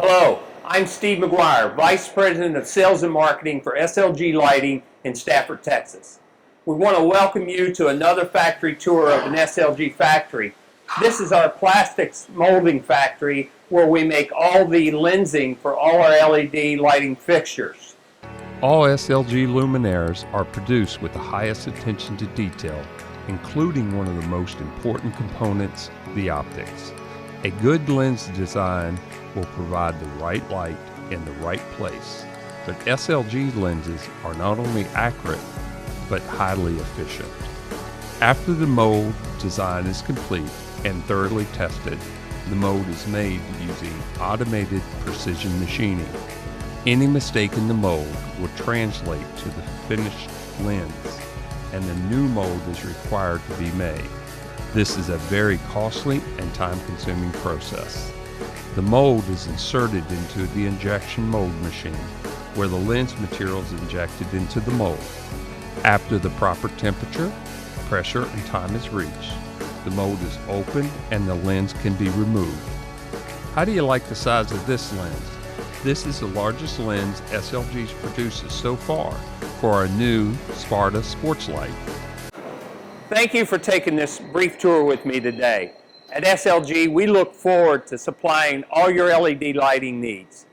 Hello, I'm Steve McGuire, Vice President of Sales and Marketing for SLG Lighting in Stafford, Texas. We want to welcome you to another factory tour of an SLG factory. This is our plastics molding factory where we make all the lensing for all our LED lighting fixtures. All SLG luminaires are produced with the highest attention to detail, including one of the most important components, the optics. A good lens design will provide the right light in the right place, but SLG lenses are not only accurate, but highly efficient. After the mold design is complete and thoroughly tested, the mold is made using automated precision machining. Any mistake in the mold will translate to the finished lens, and the new mold is required to be made. This is a very costly and time-consuming process. The mold is inserted into the injection mold machine, where the lens material is injected into the mold. After the proper temperature, pressure, and time is reached, the mold is opened and the lens can be removed. How do you like the size of this lens? This is the largest lens SLG's produces so far for our new Sparta sports light. Thank you for taking this brief tour with me today. At SLG, we look forward to supplying all your LED lighting needs.